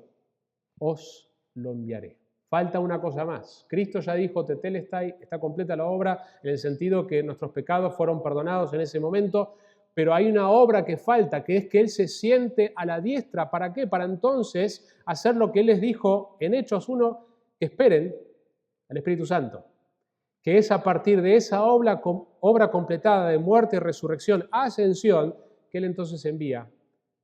os lo enviaré. Falta una cosa más. Cristo ya dijo, tetelestai, está completa la obra, en el sentido que nuestros pecados fueron perdonados en ese momento, pero hay una obra que falta, que es que Él se siente a la diestra. ¿Para qué? Para entonces hacer lo que Él les dijo en Hechos 1, que esperen al Espíritu Santo, que es a partir de esa obra completada de muerte, resurrección, ascensión, que Él entonces envía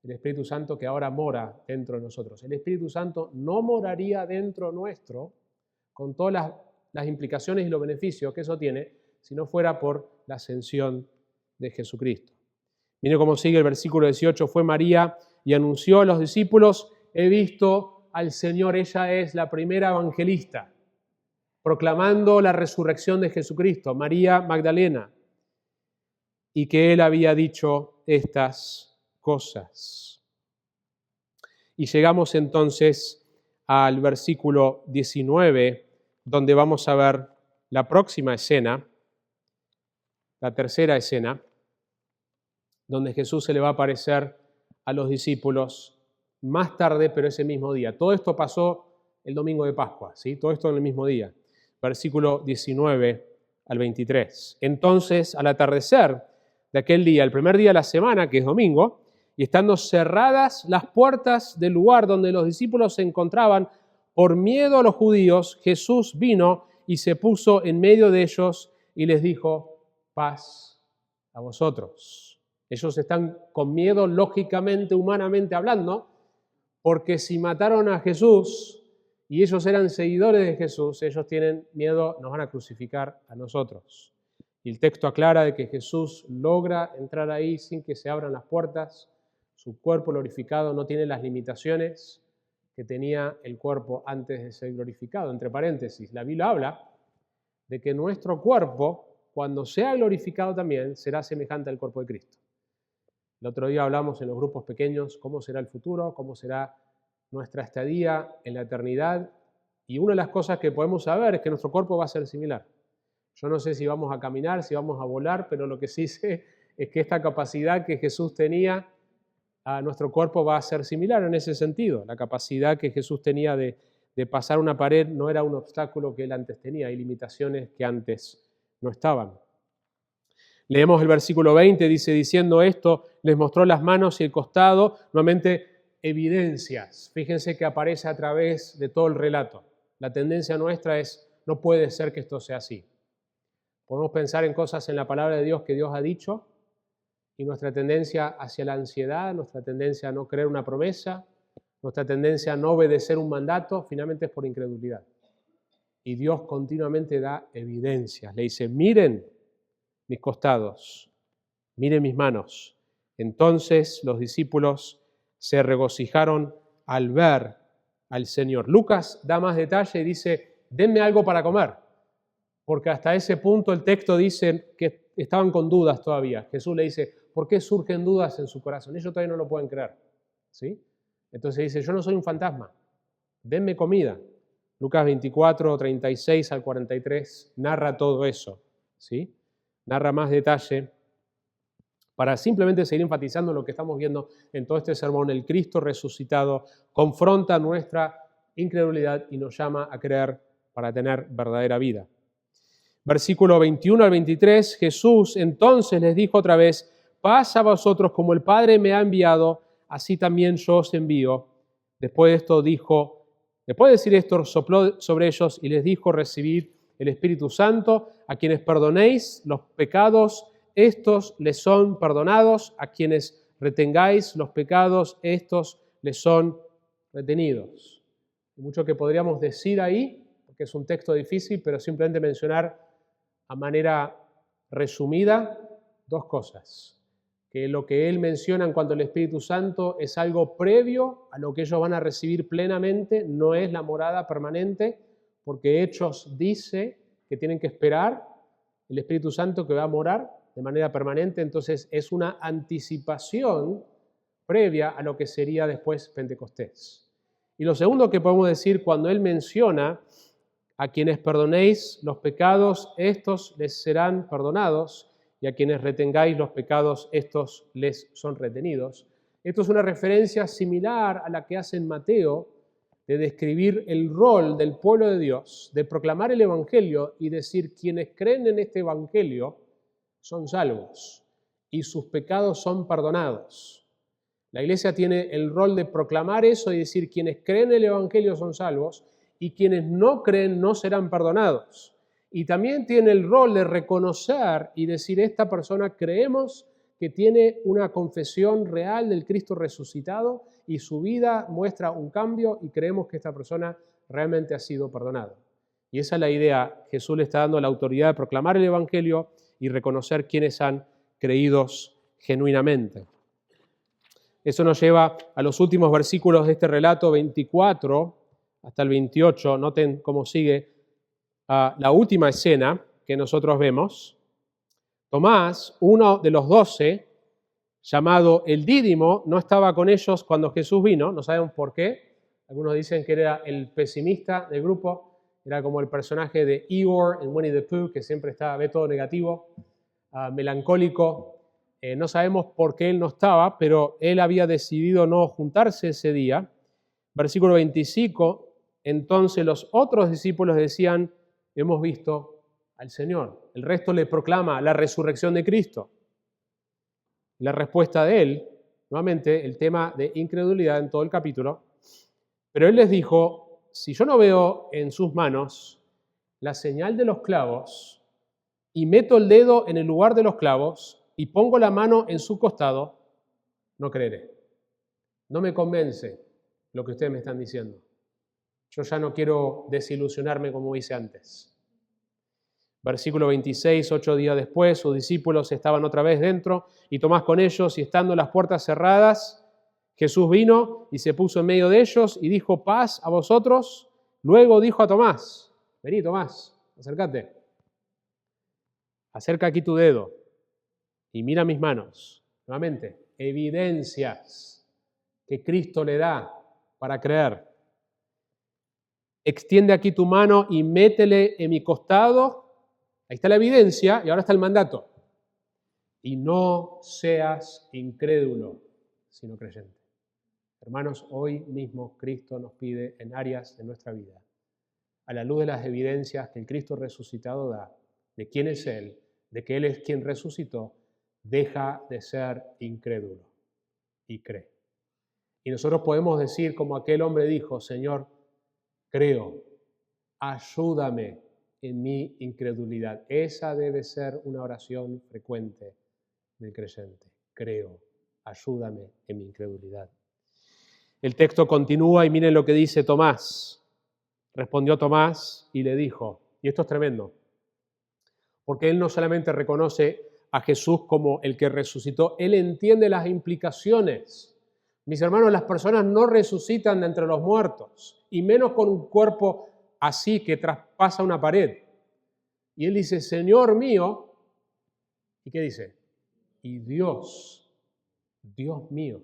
el Espíritu Santo que ahora mora dentro de nosotros. El Espíritu Santo no moraría dentro nuestro con todas las implicaciones y los beneficios que eso tiene si no fuera por la ascensión de Jesucristo. Miren cómo sigue el versículo 18. Fue María y anunció a los discípulos, he visto al Señor. Ella es la primera evangelista, proclamando la resurrección de Jesucristo, María Magdalena, y que Él había dicho estas cosas. Y llegamos entonces al versículo 19, donde vamos a ver la próxima escena, la tercera escena, donde Jesús se le va a aparecer a los discípulos más tarde, pero ese mismo día. Todo esto pasó el domingo de Pascua, ¿sí? Todo esto en el mismo día. Versículo 19 al 23. Entonces, al atardecer de aquel día, el primer día de la semana, que es domingo, y estando cerradas las puertas del lugar donde los discípulos se encontraban, por miedo a los judíos, Jesús vino y se puso en medio de ellos y les dijo, paz a vosotros. Ellos están con miedo, lógicamente, humanamente hablando, porque si mataron a Jesús y ellos eran seguidores de Jesús, ellos tienen miedo, nos van a crucificar a nosotros. Y el texto aclara de que Jesús logra entrar ahí sin que se abran las puertas. Su cuerpo glorificado no tiene las limitaciones que tenía el cuerpo antes de ser glorificado. Entre paréntesis, la Biblia habla de que nuestro cuerpo, cuando sea glorificado también, será semejante al cuerpo de Cristo. El otro día hablamos en los grupos pequeños cómo será el futuro, cómo será nuestra estadía en la eternidad. Y una de las cosas que podemos saber es que nuestro cuerpo va a ser similar. Yo no sé si vamos a caminar, si vamos a volar, pero lo que sí sé es que esta capacidad que Jesús tenía, a nuestro cuerpo va a ser similar en ese sentido. La capacidad que Jesús tenía de pasar una pared no era un obstáculo que Él antes tenía, hay limitaciones que antes no estaban. Leemos el versículo 20, dice, diciendo esto, les mostró las manos y el costado, nuevamente evidencias. Fíjense que aparece a través de todo el relato. La tendencia nuestra es, no puede ser que esto sea así. Podemos pensar en cosas en la palabra de Dios que Dios ha dicho, y nuestra tendencia hacia la ansiedad, nuestra tendencia a no creer una promesa, nuestra tendencia a no obedecer un mandato, finalmente es por incredulidad. Y Dios continuamente da evidencias. Le dice, miren mis costados, miren mis manos. Entonces los discípulos se regocijaron al ver al Señor. Lucas da más detalle y dice, denme algo para comer, porque hasta ese punto el texto dice que estaban con dudas todavía. Jesús le dice, ¿por qué surgen dudas en su corazón? Ellos todavía no lo pueden creer, ¿sí? Entonces dice, yo no soy un fantasma, denme comida. Lucas 24, 36 al 43 narra todo eso, ¿sí? Narra más detalle para simplemente seguir enfatizando lo que estamos viendo en todo este sermón. El Cristo resucitado confronta nuestra incredulidad y nos llama a creer para tener verdadera vida. Versículo 21 al 23, Jesús entonces les dijo otra vez, paz a vosotros, como el Padre me ha enviado, así también yo os envío. Después de decir esto, sopló sobre ellos y les dijo, recibid el Espíritu Santo, a quienes perdonéis los pecados, estos les son perdonados, a quienes retengáis los pecados, estos les son retenidos. Hay mucho que podríamos decir ahí, porque es un texto difícil, pero simplemente mencionar a manera resumida dos cosas. Que lo que él menciona en cuanto al Espíritu Santo es algo previo a lo que ellos van a recibir plenamente, no es la morada permanente, porque Hechos dice que tienen que esperar el Espíritu Santo que va a morar de manera permanente. Entonces es una anticipación previa a lo que sería después Pentecostés. Y lo segundo que podemos decir cuando él menciona a quienes perdonéis los pecados, estos les serán perdonados, y a quienes retengáis los pecados, estos les son retenidos. Esto es una referencia similar a la que hace en Mateo, de describir el rol del pueblo de Dios, de proclamar el Evangelio y decir, quienes creen en este Evangelio son salvos y sus pecados son perdonados. La iglesia tiene el rol de proclamar eso y decir, quienes creen en el Evangelio son salvos y quienes no creen no serán perdonados. Y también tiene el rol de reconocer y decir, esta persona creemos que tiene una confesión real del Cristo resucitado y su vida muestra un cambio y creemos que esta persona realmente ha sido perdonada. Y esa es la idea. Jesús le está dando la autoridad de proclamar el Evangelio y reconocer quienes han creído genuinamente. Eso nos lleva a los últimos versículos de este relato, 24 hasta el 28. Noten cómo sigue la última escena que nosotros vemos. Tomás, uno de los 12, llamado el Dídimo, no estaba con ellos cuando Jesús vino, no sabemos por qué. Algunos dicen que era el pesimista del grupo, era como el personaje de Eeyore en Winnie the Pooh, que siempre ve todo negativo, melancólico. No sabemos por qué él no estaba, pero él había decidido no juntarse ese día. Versículo 25, entonces los otros discípulos decían, hemos visto al Señor. El resto le proclama la resurrección de Cristo. La respuesta de él, nuevamente el tema de incredulidad en todo el capítulo, pero él les dijo, si yo no veo en sus manos la señal de los clavos y meto el dedo en el lugar de los clavos y pongo la mano en su costado, no creeré. No me convence lo que ustedes me están diciendo. Yo ya no quiero desilusionarme como hice antes. Versículo 26, 8 días después, sus discípulos estaban otra vez dentro y Tomás con ellos, y estando las puertas cerradas, Jesús vino y se puso en medio de ellos y dijo, paz a vosotros. Luego dijo a Tomás, vení Tomás, acércate, acerca aquí tu dedo y mira mis manos. Nuevamente, evidencias que Cristo le da para creer. Extiende aquí tu mano y métele en mi costado. Ahí está la evidencia y ahora está el mandato. Y no seas incrédulo, sino creyente. Hermanos, hoy mismo Cristo nos pide en áreas de nuestra vida, a la luz de las evidencias que el Cristo resucitado da, de quién es Él, de que Él es quien resucitó, deja de ser incrédulo y cree. Y nosotros podemos decir como aquel hombre dijo, Señor, creo, ayúdame en mi incredulidad. Esa debe ser una oración frecuente del creyente. Creo, ayúdame en mi incredulidad. El texto continúa y miren lo que dice Tomás. Respondió Tomás y le dijo, y esto es tremendo, porque él no solamente reconoce a Jesús como el que resucitó, él entiende las implicaciones. Mis hermanos, las personas no resucitan de entre los muertos, y menos con un cuerpo así que traspasa una pared. Y él dice, Señor mío, ¿y qué dice? Y Dios mío.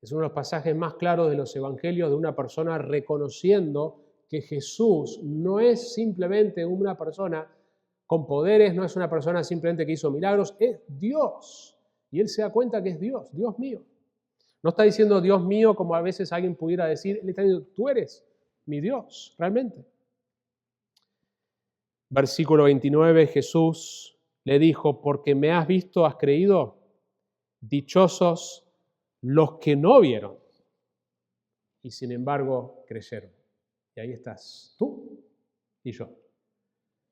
Es uno de los pasajes más claros de los evangelios de una persona reconociendo que Jesús no es simplemente una persona con poderes, no es una persona simplemente que hizo milagros, es Dios. Y él se da cuenta que es Dios, Dios mío. No está diciendo Dios mío como a veces alguien pudiera decir, él está diciendo, tú eres mi Dios, realmente. Versículo 29, Jesús le dijo, porque me has visto, has creído, dichosos los que no vieron y sin embargo creyeron. Y ahí estás, tú y yo.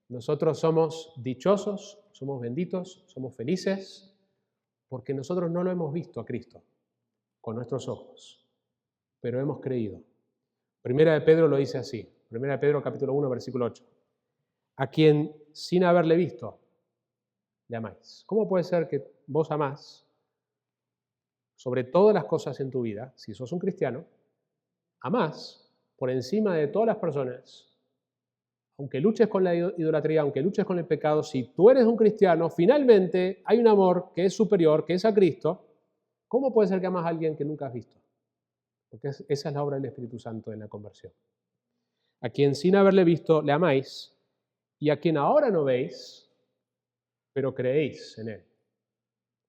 Nosotros somos dichosos, somos benditos, somos felices, porque nosotros no lo hemos visto a Cristo con nuestros ojos, pero hemos creído. Primera de Pedro lo dice así, Primera de Pedro capítulo 1, versículo 8. A quien sin haberle visto, le amáis. ¿Cómo puede ser que vos amás sobre todas las cosas en tu vida, si sos un cristiano, amás por encima de todas las personas aunque luches con la idolatría, aunque luches con el pecado, si tú eres un cristiano, finalmente hay un amor que es superior, que es a Cristo. ¿Cómo puede ser que amas a alguien que nunca has visto? Porque esa es la obra del Espíritu Santo en la conversión. A quien sin haberle visto le amáis, y a quien ahora no veis, pero creéis en él.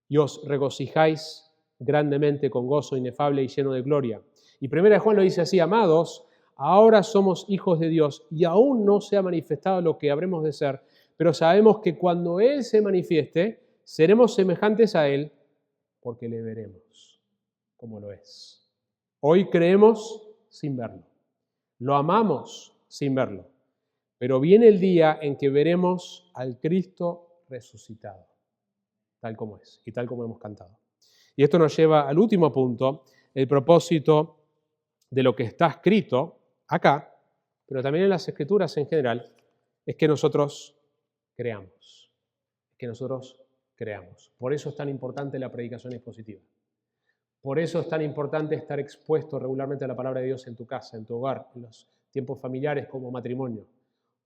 Y os regocijáis grandemente con gozo inefable y lleno de gloria. Y 1 Juan lo dice así: amados, ahora somos hijos de Dios y aún no se ha manifestado lo que habremos de ser, pero sabemos que cuando Él se manifieste, seremos semejantes a Él, porque le veremos como lo es. Hoy creemos sin verlo, lo amamos sin verlo, pero viene el día en que veremos al Cristo resucitado, tal como es y tal como hemos cantado. Y esto nos lleva al último punto, el propósito de lo que está escrito acá, pero también en las Escrituras en general, es que nosotros creamos. Por eso es tan importante la predicación expositiva. Por eso es tan importante estar expuesto regularmente a la palabra de Dios en tu casa, en tu hogar, en los tiempos familiares como matrimonio.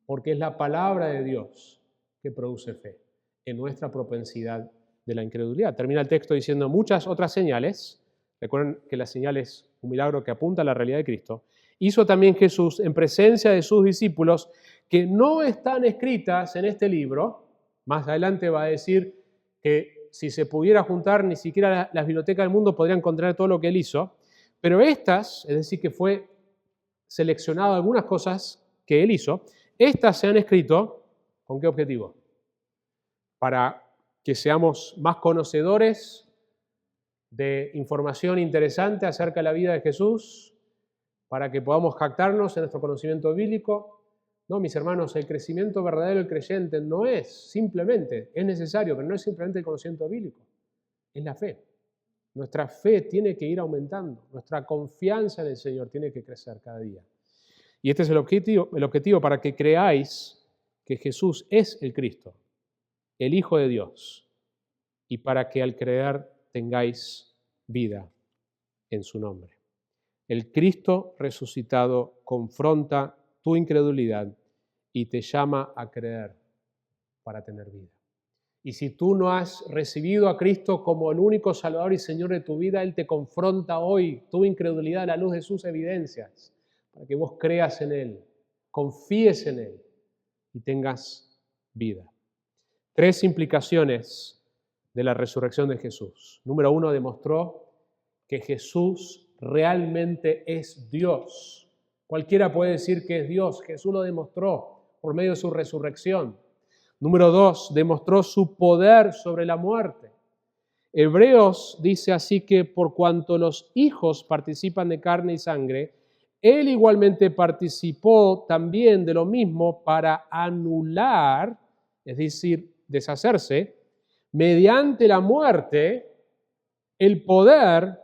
Porque es la palabra de Dios que produce fe en nuestra propensidad de la incredulidad. Termina el texto diciendo muchas otras señales. Recuerden que la señal es un milagro que apunta a la realidad de Cristo. Hizo también Jesús en presencia de sus discípulos que no están escritas en este libro. Más adelante va a decir que si se pudiera juntar, ni siquiera las bibliotecas del mundo podrían contener todo lo que él hizo. Pero estas, es decir, que fue seleccionado algunas cosas que él hizo, estas se han escrito, ¿con qué objetivo? Para que seamos más conocedores de información interesante acerca de la vida de Jesús, para que podamos jactarnos en nuestro conocimiento bíblico. No, mis hermanos, el crecimiento verdadero del creyente no es simplemente, es necesario, pero no es simplemente el conocimiento bíblico, es la fe. Nuestra fe tiene que ir aumentando, nuestra confianza en el Señor tiene que crecer cada día. Y este es el objetivo para que creáis que Jesús es el Cristo, el Hijo de Dios, y para que al creer tengáis vida en su nombre. El Cristo resucitado confronta tu incredulidad y te llama a creer para tener vida. Y si tú no has recibido a Cristo como el único Salvador y Señor de tu vida, Él te confronta hoy tu incredulidad a la luz de sus evidencias, para que vos creas en Él, confíes en Él y tengas vida. 3 implicaciones de la resurrección de Jesús. Número 1, demostró que Jesús realmente es Dios. Cualquiera puede decir que es Dios. Jesús lo demostró por medio de su resurrección. Número 2, demostró su poder sobre la muerte. Hebreos dice así que por cuanto los hijos participan de carne y sangre, Él igualmente participó también de lo mismo para anular, es decir, deshacerse, mediante la muerte, el poder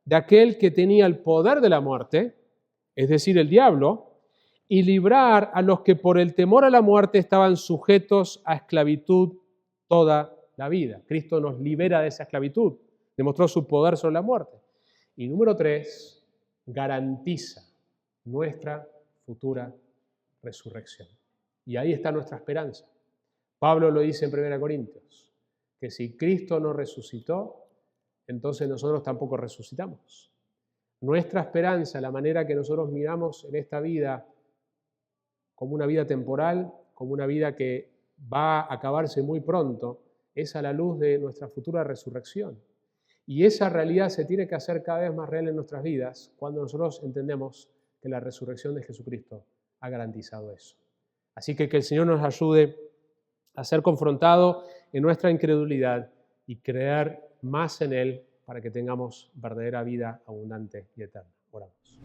de aquel que tenía el poder de la muerte, es decir, el diablo, y librar a los que por el temor a la muerte estaban sujetos a esclavitud toda la vida. Cristo nos libera de esa esclavitud, demostró su poder sobre la muerte. Y número 3, garantiza nuestra futura resurrección. Y ahí está nuestra esperanza. Pablo lo dice en 1 Corintios, que si Cristo no resucitó, entonces nosotros tampoco resucitamos. Nuestra esperanza, la manera que nosotros miramos en esta vida como una vida temporal, como una vida que va a acabarse muy pronto, es a la luz de nuestra futura resurrección. Y esa realidad se tiene que hacer cada vez más real en nuestras vidas cuando nosotros entendemos que la resurrección de Jesucristo ha garantizado eso. Así que el Señor nos ayude a ser confrontado en nuestra incredulidad y creer más en Él para que tengamos verdadera vida abundante y eterna. Oramos.